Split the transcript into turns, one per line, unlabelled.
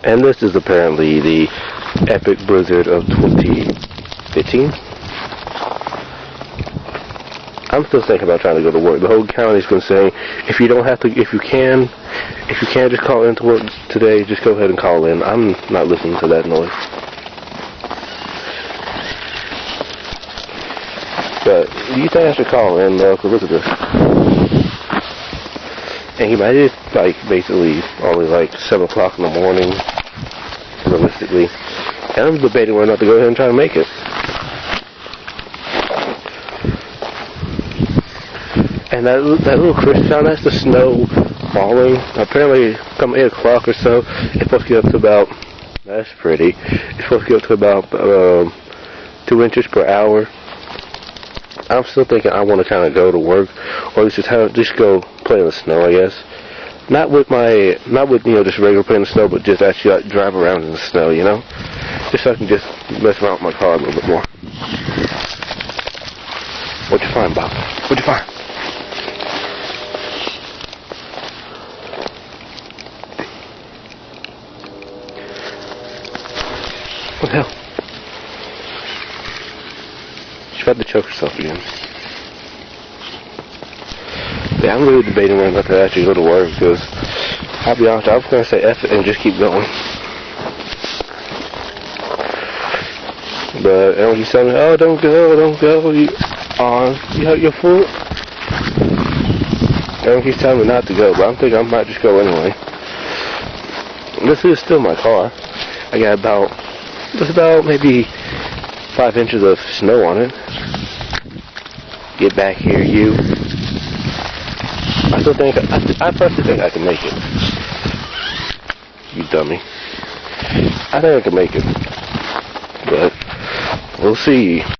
And this is apparently the epic blizzard of 2015. I'm still thinking about trying to go to work. The whole county's been saying, if you can just call in to work today, just go ahead and call in. I'm not listening to that noise. But you think I should call in, cause look at this. And he might just basically only 7 o'clock in the morning, realistically. And I'm debating whether or not to go ahead and try to make it. And that little crisp sound, that's the snow falling. Apparently, come 8 o'clock or so, it's supposed to get up to about, that's pretty, it's supposed to get up to about 2 inches per hour. I'm still thinking I want to kind of go to work, or at least just go play in the snow, I guess. Not with just regular playing in the snow, but just actually drive around in the snow, just so I can just mess around with my car a little bit more. What'd you find, Bob? What'd you find? What the hell? She's about to choke herself again. Yeah, I'm really debating whether or not to actually go to work, because I'll be honest, I was going to say F it and just keep going. But everyone keeps telling me, oh, don't go, you're full. Everyone keeps telling me not to go, but I'm thinking I might just go anyway. This is still my car. I got about maybe 5 inches of snow on it. Get back here, you. I personally think I can make it. You dummy. I think I can make it. But we'll see.